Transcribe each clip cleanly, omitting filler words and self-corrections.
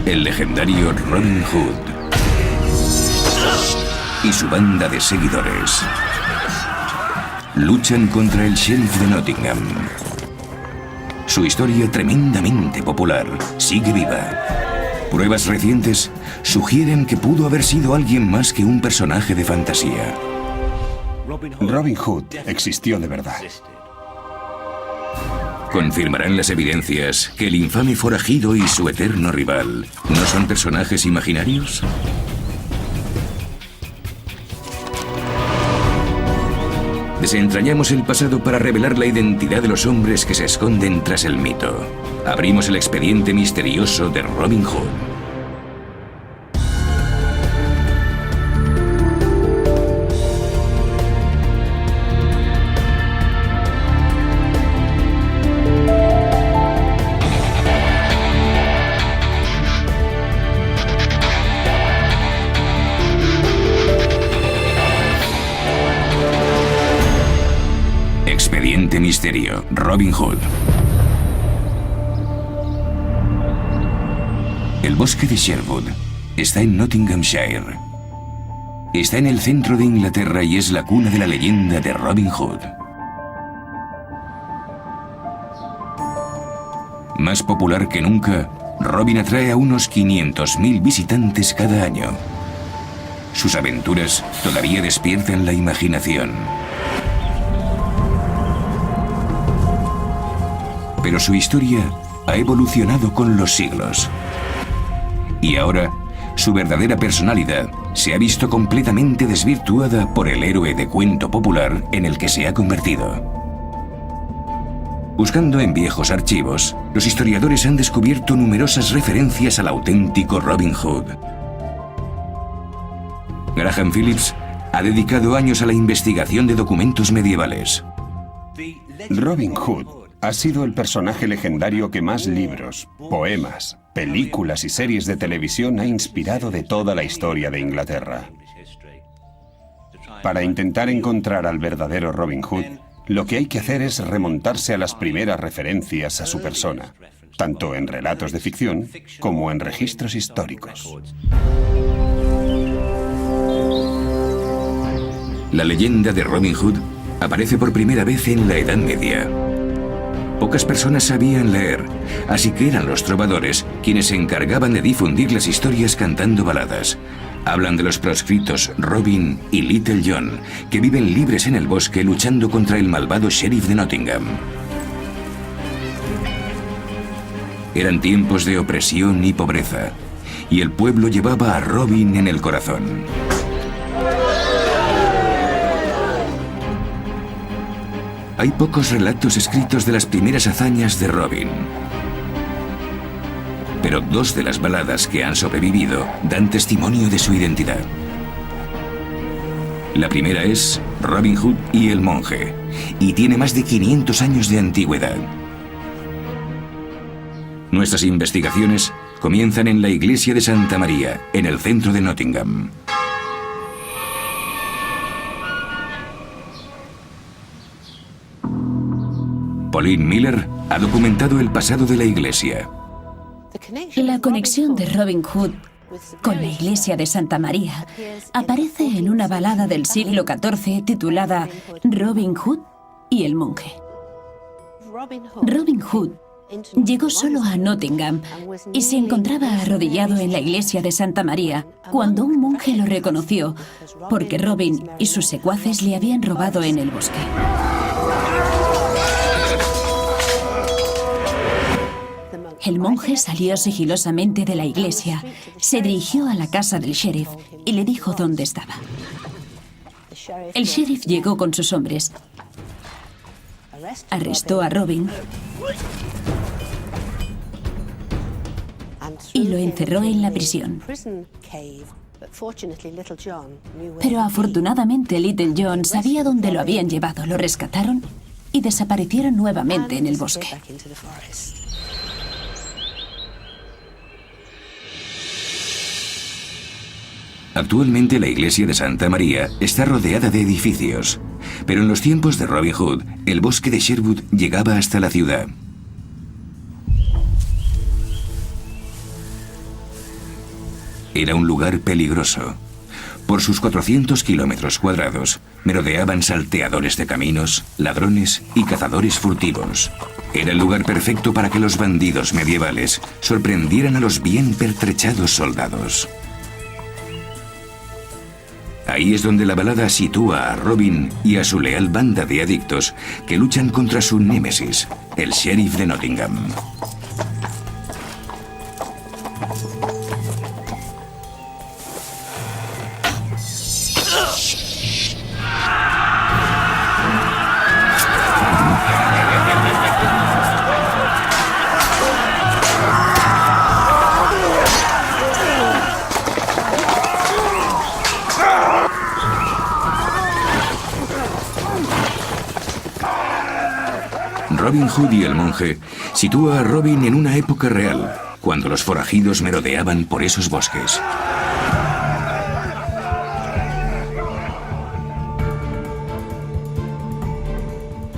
el legendario Robin Hood y su banda de seguidores luchan contra el sheriff de Nottingham. Su historia tremendamente popular sigue viva. Pruebas recientes sugieren que pudo haber sido alguien más que un personaje de fantasía. Robin Hood existió de verdad. ¿Confirmarán las evidencias que el infame forajido y su eterno rival no son personajes imaginarios? Desentrañamos el pasado para revelar la identidad de los hombres que se esconden tras el mito. Abrimos el expediente misterioso de Robin Hood. Expediente Misterio, Robin Hood. El bosque de Sherwood está en Nottinghamshire. Está en el centro de Inglaterra y es la cuna de la leyenda de Robin Hood. Más popular que nunca, Robin atrae a unos 500.000 visitantes cada año. Sus aventuras todavía despiertan la imaginación. Pero su historia ha evolucionado con los siglos. Y ahora, su verdadera personalidad se ha visto completamente desvirtuada por el héroe de cuento popular en el que se ha convertido. Buscando en viejos archivos, los historiadores han descubierto numerosas referencias al auténtico Robin Hood. Graham Phillips ha dedicado años a la investigación de documentos medievales. Robin Hood ha sido el personaje legendario que más libros, poemas, películas y series de televisión ha inspirado de toda la historia de Inglaterra. Para intentar encontrar al verdadero Robin Hood, lo que hay que hacer es remontarse a las primeras referencias a su persona, tanto en relatos de ficción como en registros históricos. La leyenda de Robin Hood aparece por primera vez en la Edad Media. Pocas personas sabían leer, así que eran los trovadores quienes se encargaban de difundir las historias cantando baladas. Hablan de los proscritos Robin y Little John, que viven libres en el bosque luchando contra el malvado sheriff de Nottingham. Eran tiempos de opresión y pobreza, y el pueblo llevaba a Robin en el corazón. Hay pocos relatos escritos de las primeras hazañas de Robin. Pero dos de las baladas que han sobrevivido dan testimonio de su identidad. La primera es Robin Hood y el monje, y tiene más de 500 años de antigüedad. Nuestras investigaciones comienzan en la iglesia de Santa María, en el centro de Nottingham. Pauline Miller ha documentado el pasado de la iglesia. La conexión de Robin Hood con la iglesia de Santa María aparece en una balada del siglo XIV titulada Robin Hood y el monje. Robin Hood llegó solo a Nottingham y se encontraba arrodillado en la iglesia de Santa María cuando un monje lo reconoció porque Robin y sus secuaces le habían robado en el bosque. El monje salió sigilosamente de la iglesia, se dirigió a la casa del sheriff y le dijo dónde estaba. El sheriff llegó con sus hombres, arrestó a Robin y lo encerró en la prisión. Pero afortunadamente Little John sabía dónde lo habían llevado, lo rescataron y desaparecieron nuevamente en el bosque. Actualmente la iglesia de Santa María está rodeada de edificios, pero en los tiempos de Robin Hood, el bosque de Sherwood llegaba hasta la ciudad. Era un lugar peligroso. Por sus 400 kilómetros cuadrados, merodeaban salteadores de caminos, ladrones y cazadores furtivos. Era el lugar perfecto para que los bandidos medievales sorprendieran a los bien pertrechados soldados. Ahí es donde la balada sitúa a Robin y a su leal banda de adictos que luchan contra su némesis, el sheriff de Nottingham. Robin Hood y el monje sitúa a Robin en una época real, cuando los forajidos merodeaban por esos bosques.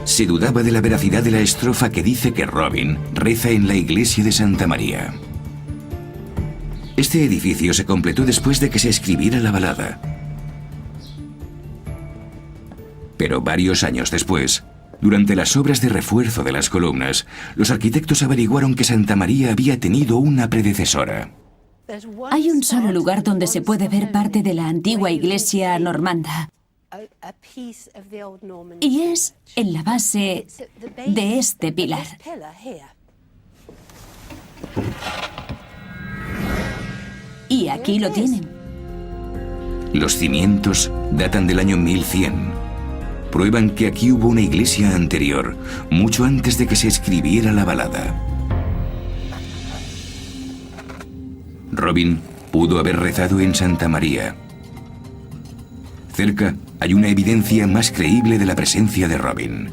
Se dudaba de la veracidad de la estrofa que dice que Robin reza en la iglesia de Santa María. Este edificio se completó después de que se escribiera la balada. Pero varios años después, durante las obras de refuerzo de las columnas, los arquitectos averiguaron que Santa María había tenido una predecesora. Hay un solo lugar donde se puede ver parte de la antigua iglesia normanda. Y es en la base de este pilar. Y aquí lo tienen. Los cimientos datan del año 1100. Prueban que aquí hubo una iglesia anterior, mucho antes de que se escribiera la balada. Robin pudo haber rezado en Santa María. Cerca hay una evidencia más creíble de la presencia de Robin.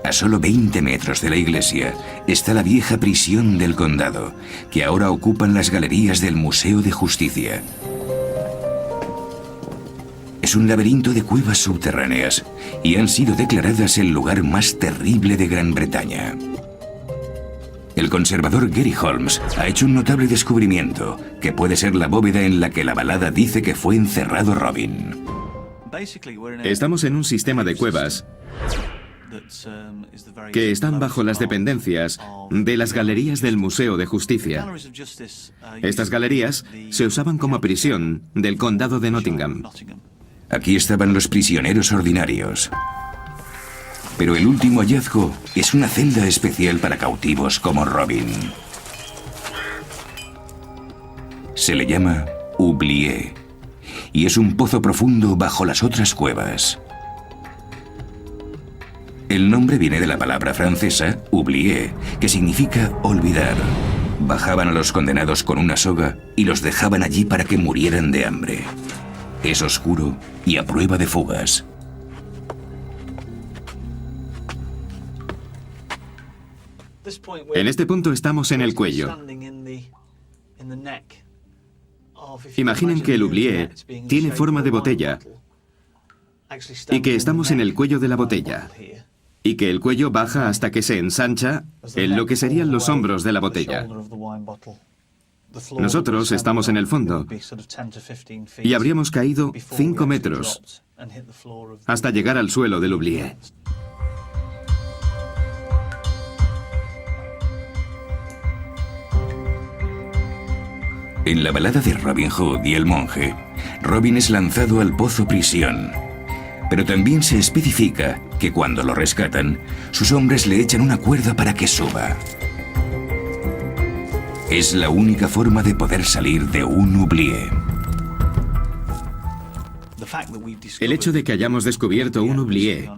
A solo 20 metros de la iglesia está la vieja prisión del condado, que ahora ocupan las galerías del Museo de Justicia. Es un laberinto de cuevas subterráneas y han sido declaradas el lugar más terrible de Gran Bretaña. El conservador Gary Holmes ha hecho un notable descubrimiento, que puede ser la bóveda en la que la balada dice que fue encerrado Robin. Estamos en un sistema de cuevas que están bajo las dependencias de las galerías del Museo de Justicia. Estas galerías se usaban como prisión del condado de Nottingham. Aquí estaban los prisioneros ordinarios. Pero el último hallazgo es una celda especial para cautivos como Robin. Se le llama oublié y es un pozo profundo bajo las otras cuevas. El nombre viene de la palabra francesa oublié, que significa olvidar. Bajaban a los condenados con una soga y los dejaban allí para que murieran de hambre. Es oscuro y a prueba de fugas. En este punto estamos en el cuello. Imaginen que el oublié tiene forma de botella y que estamos en el cuello de la botella y que el cuello baja hasta que se ensancha en lo que serían los hombros de la botella. Nosotros estamos en el fondo y habríamos caído 5 metros hasta llegar al suelo del oublié. En la balada de Robin Hood y el monje, Robin es lanzado al pozo prisión. Pero también se especifica que cuando lo rescatan, sus hombres le echan una cuerda para que suba. Es la única forma de poder salir de un oublié. El hecho de que hayamos descubierto un oublié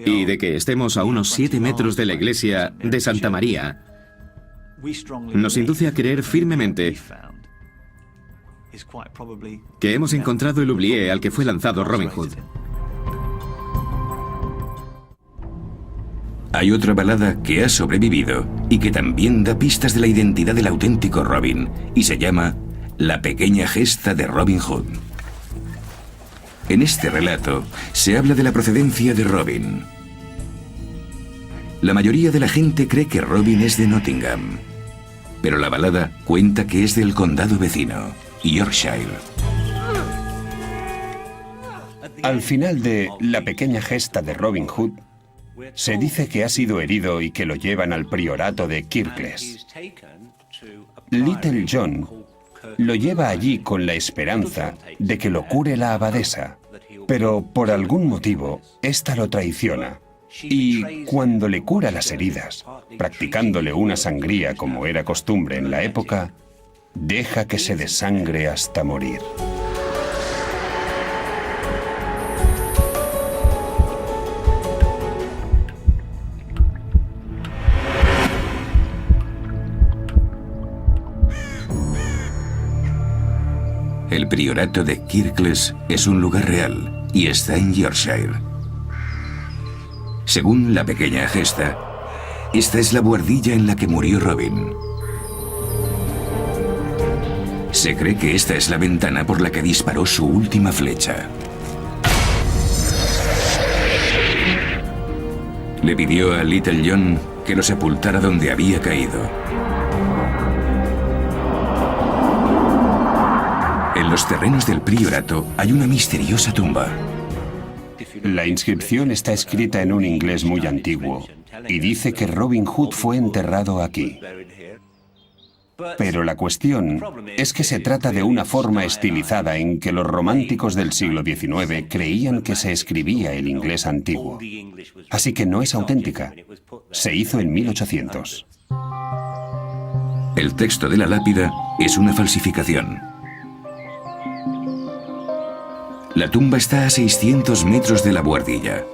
y de que estemos a unos 7 metros de la iglesia de Santa María nos induce a creer firmemente que hemos encontrado el oublié al que fue lanzado Robin Hood. Hay otra balada que ha sobrevivido y que también da pistas de la identidad del auténtico Robin, y se llama La pequeña gesta de Robin Hood. En este relato se habla de la procedencia de Robin. La mayoría de la gente cree que Robin es de Nottingham, pero la balada cuenta que es del condado vecino, Yorkshire. Al final de La pequeña gesta de Robin Hood, se dice que ha sido herido y que lo llevan al priorato de Kirklees. Little John lo lleva allí con la esperanza de que lo cure la abadesa, pero por algún motivo, ésta lo traiciona. Y cuando le cura las heridas, practicándole una sangría como era costumbre en la época, deja que se desangre hasta morir. El priorato de Kirklees es un lugar real y está en Yorkshire. Según La pequeña gesta, esta es la buhardilla en la que murió Robin. Se cree que esta es la ventana por la que disparó su última flecha. Le pidió a Little John que lo sepultara donde había caído. En los terrenos del priorato hay una misteriosa tumba. La inscripción está escrita en un inglés muy antiguo y dice que Robin Hood fue enterrado aquí. Pero la cuestión es que se trata de una forma estilizada en que los románticos del siglo XIX creían que se escribía el inglés antiguo. Así que no es auténtica. Se hizo en 1800. El texto de la lápida es una falsificación. La tumba está a 600 metros de la buhardilla,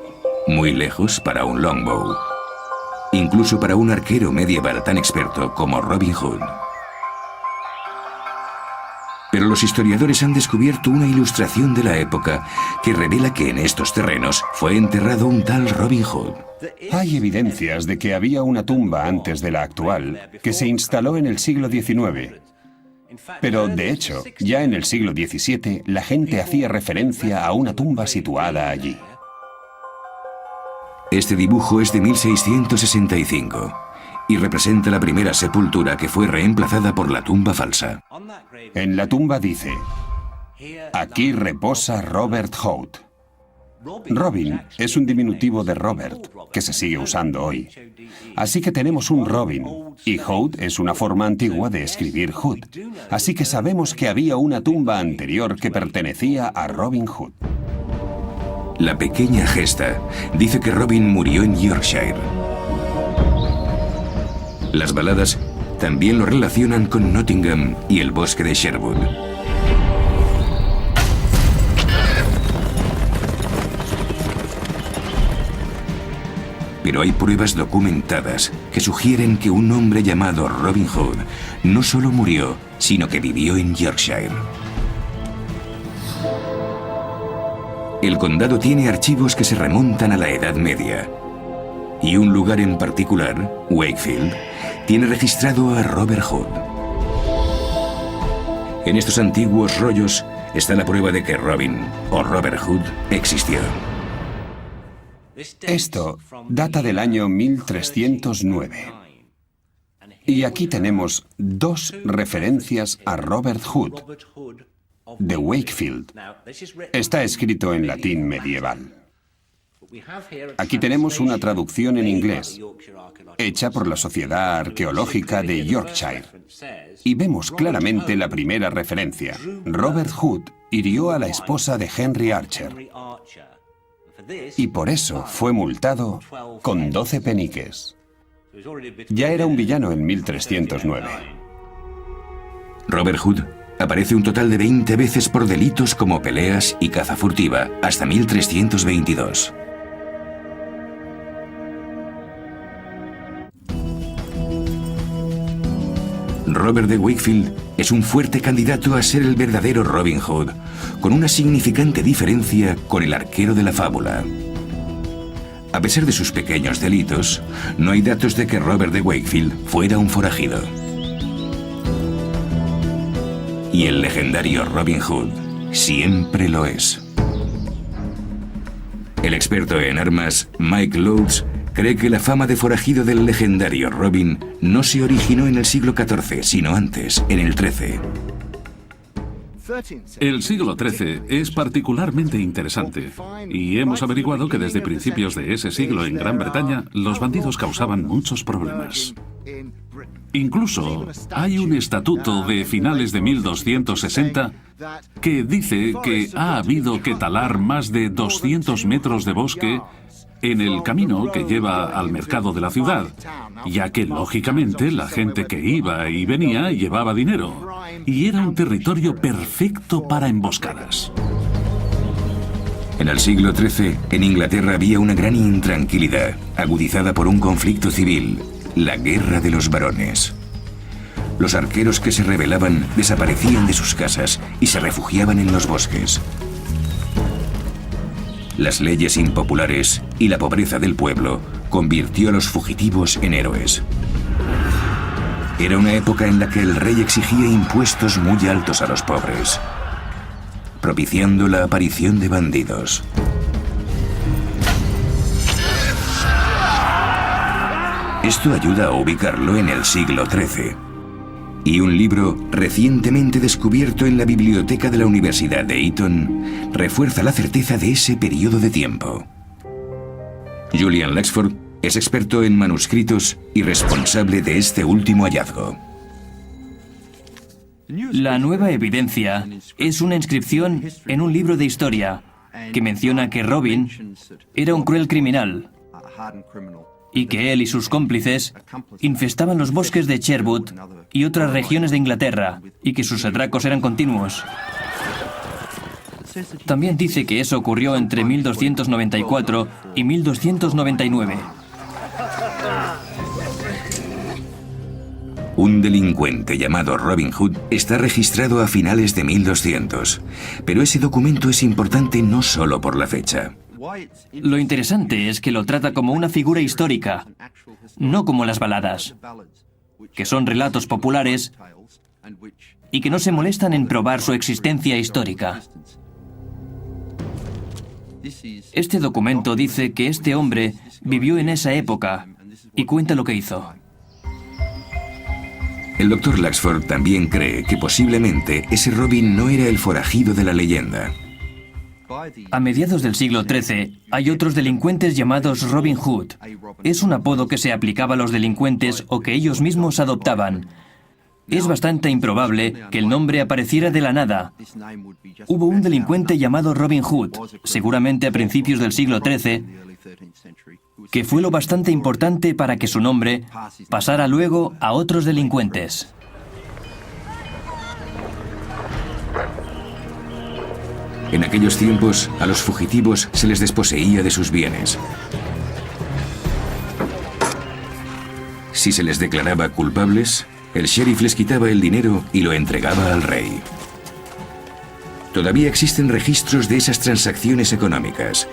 muy lejos para un longbow, incluso para un arquero medieval tan experto como Robin Hood. Pero los historiadores han descubierto una ilustración de la época que revela que en estos terrenos fue enterrado un tal Robin Hood. Hay evidencias de que había una tumba antes de la actual que se instaló en el siglo XIX. Pero, de hecho, ya en el siglo XVII, la gente hacía referencia a una tumba situada allí. Este dibujo es de 1665 y representa la primera sepultura que fue reemplazada por la tumba falsa. En la tumba dice: aquí reposa Robert Hood. Robin es un diminutivo de Robert, que se sigue usando hoy. Así que tenemos un Robin, y Hood es una forma antigua de escribir Hood. Así que sabemos que había una tumba anterior que pertenecía a Robin Hood. La pequeña gesta dice que Robin murió en Yorkshire. Las baladas también lo relacionan con Nottingham y el bosque de Sherwood. Pero hay pruebas documentadas que sugieren que un hombre llamado Robin Hood no solo murió, sino que vivió en Yorkshire. El condado tiene archivos que se remontan a la Edad Media. Y un lugar en particular, Wakefield, tiene registrado a Robert Hood. En estos antiguos rollos está la prueba de que Robin, o Robert Hood, existió. Esto data del año 1309. Y aquí tenemos dos referencias a Robert Hood, de Wakefield. Está escrito en latín medieval. Aquí tenemos una traducción en inglés, hecha por la Sociedad Arqueológica de Yorkshire. Y vemos claramente la primera referencia. Robert Hood hirió a la esposa de Henry Archer. Y por eso fue multado con 12 peniques. Ya era un villano en 1309. Robert Hood aparece un total de 20 veces por delitos como peleas y caza furtiva, hasta 1322. Robert de Wakefield es un fuerte candidato a ser el verdadero Robin Hood, con una significante diferencia con el arquero de la fábula. A pesar de sus pequeños delitos, no hay datos de que Robert de Wakefield fuera un forajido. Y el legendario Robin Hood siempre lo es. El experto en armas, Mike Lodes, cree que la fama de forajido del legendario Robin no se originó en el siglo XIV, sino antes, en el XIII. El siglo XIII es particularmente interesante y hemos averiguado que desde principios de ese siglo en Gran Bretaña los bandidos causaban muchos problemas. Incluso hay un estatuto de finales de 1260 que dice que ha habido que talar más de 200 metros de bosque en el camino que lleva al mercado de la ciudad, ya que lógicamente la gente que iba y venía llevaba dinero, y era un territorio perfecto para emboscadas. En el siglo XIII, en Inglaterra había una gran intranquilidad, agudizada por un conflicto civil, la Guerra de los Barones. Los arqueros que se rebelaban desaparecían de sus casas y se refugiaban en los bosques. Las leyes impopulares y la pobreza del pueblo convirtió a los fugitivos en héroes. Era una época en la que el rey exigía impuestos muy altos a los pobres, propiciando la aparición de bandidos. Esto ayuda a ubicarlo en el siglo XIII. Y un libro recientemente descubierto en la biblioteca de la Universidad de Eton refuerza la certeza de ese periodo de tiempo. Julian Laxford es experto en manuscritos y responsable de este último hallazgo. La nueva evidencia es una inscripción en un libro de historia que menciona que Robin era un cruel criminal y que él y sus cómplices infestaban los bosques de Sherwood y otras regiones de Inglaterra, y que sus atracos eran continuos. También dice que eso ocurrió entre 1294 y 1299. Un delincuente llamado Robin Hood está registrado a finales de 1200, pero ese documento es importante no solo por la fecha. Lo interesante es que lo trata como una figura histórica, no como las baladas, que son relatos populares y que no se molestan en probar su existencia histórica. Este documento dice que este hombre vivió en esa época y cuenta lo que hizo. El Dr. Laxford también cree que posiblemente ese Robin no era el forajido de la leyenda. A mediados del siglo XIII hay otros delincuentes llamados Robin Hood. Es un apodo que se aplicaba a los delincuentes o que ellos mismos adoptaban. Es bastante improbable que el nombre apareciera de la nada. Hubo un delincuente llamado Robin Hood, seguramente a principios del siglo XIII, que fue lo bastante importante para que su nombre pasara luego a otros delincuentes. En aquellos tiempos, a los fugitivos se les desposeía de sus bienes. Si se les declaraba culpables, el sheriff les quitaba el dinero y lo entregaba al rey. Todavía existen registros de esas transacciones económicas.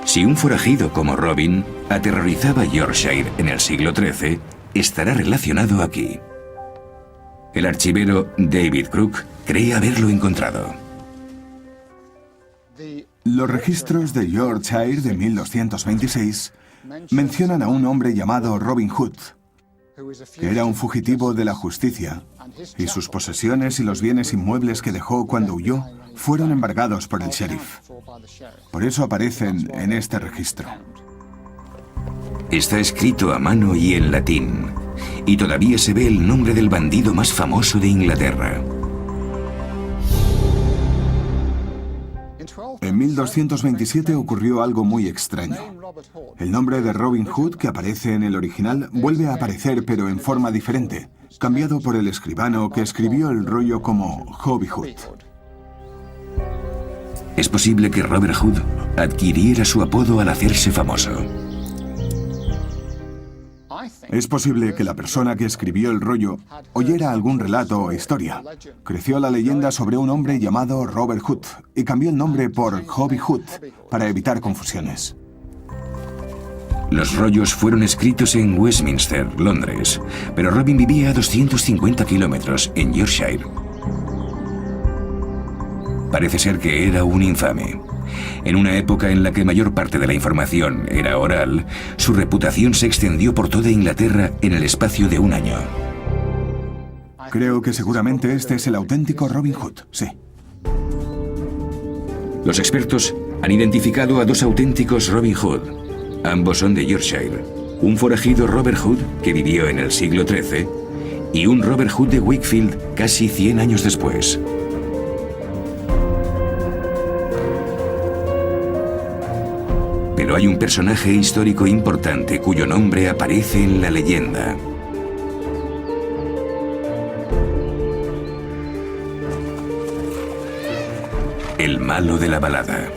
Si un forajido como Robin aterrorizaba Yorkshire en el siglo XIII, estará relacionado aquí. El archivero David Crook cree haberlo encontrado. Los registros de Yorkshire de 1226 mencionan a un hombre llamado Robin Hood, que era un fugitivo de la justicia, y sus posesiones y los bienes inmuebles que dejó cuando huyó fueron embargados por el sheriff. Por eso aparecen en este registro. Está escrito a mano y en latín, y todavía se ve el nombre del bandido más famoso de Inglaterra. En 1227 ocurrió algo muy extraño. El nombre de Robin Hood, que aparece en el original, vuelve a aparecer pero en forma diferente, cambiado por el escribano que escribió el rollo como Hobby Hood. Es posible que Robert Hood adquiriera su apodo al hacerse famoso. Es posible que la persona que escribió el rollo oyera algún relato o historia. Creció la leyenda sobre un hombre llamado Robert Hood y cambió el nombre por Hobby Hood para evitar confusiones. Los rollos fueron escritos en Westminster, Londres, pero Robin vivía a 250 kilómetros en Yorkshire. Parece ser que era un infame. En una época en la que mayor parte de la información era oral, su reputación se extendió por toda Inglaterra en el espacio de un año. Creo que seguramente este es el auténtico Robin Hood, sí. Los expertos han identificado a dos auténticos Robin Hood. Ambos son de Yorkshire. Un forajido Robert Hood, que vivió en el siglo XIII, y un Robert Hood de Wakefield casi 100 años después. Pero hay un personaje histórico importante cuyo nombre aparece en la leyenda. El malo de la balada.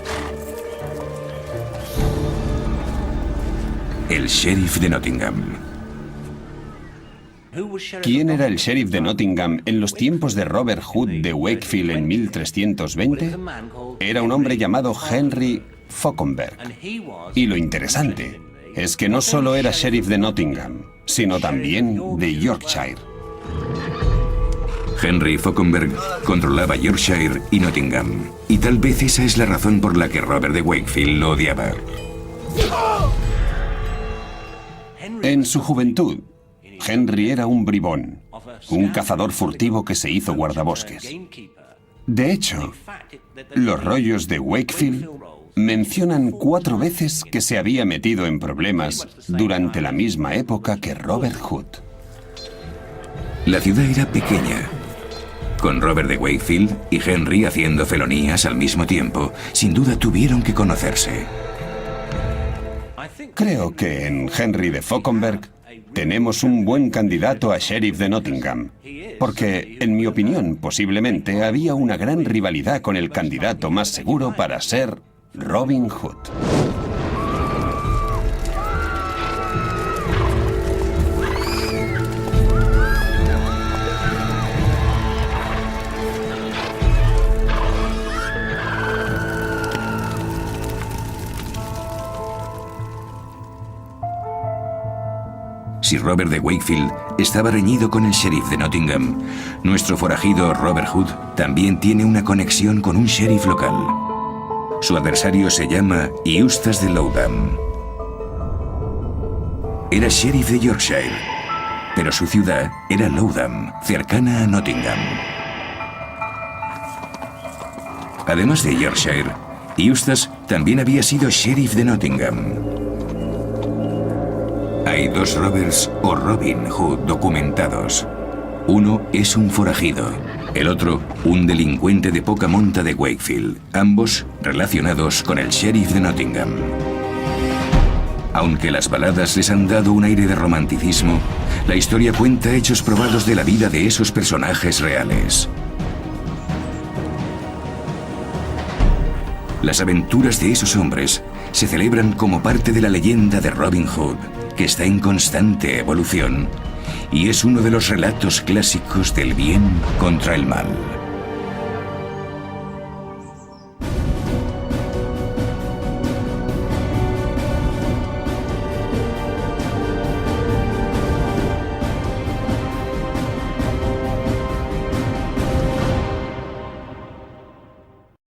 El sheriff de Nottingham. ¿Quién era el sheriff de Nottingham en los tiempos de Robert Hood de Wakefield en 1320? Era un hombre llamado Henry Falconberg. Y lo interesante es que no solo era sheriff de Nottingham, sino también de Yorkshire. Henry Falconberg controlaba Yorkshire y Nottingham, y tal vez esa es la razón por la que Robert de Wakefield lo odiaba. En su juventud, Henry era un bribón, un cazador furtivo que se hizo guardabosques. De hecho, los rollos de Wakefield mencionan 4 veces que se había metido en problemas durante la misma época que Robert Hood. La ciudad era pequeña. Con Robert de Wakefield y Henry haciendo felonías al mismo tiempo, sin duda tuvieron que conocerse. Creo que en Henry de Falconberg tenemos un buen candidato a sheriff de Nottingham, porque, en mi opinión, posiblemente había una gran rivalidad con el candidato más seguro para ser Robin Hood. Si Robert de Wakefield estaba reñido con el sheriff de Nottingham, nuestro forajido Robert Hood también tiene una conexión con un sheriff local. Su adversario se llama Eustace de Loutham. Era sheriff de Yorkshire, pero su ciudad era Loutham, cercana a Nottingham. Además de Yorkshire, Eustace también había sido sheriff de Nottingham. Hay 2 Roberts o Robin Hood documentados. Uno es un forajido, el otro un delincuente de poca monta de Wakefield, ambos relacionados con el sheriff de Nottingham. Aunque las baladas les han dado un aire de romanticismo, la historia cuenta hechos probados de la vida de esos personajes reales. Las aventuras de esos hombres se celebran como parte de la leyenda de Robin Hood, que está en constante evolución y es uno de los relatos clásicos del bien contra el mal.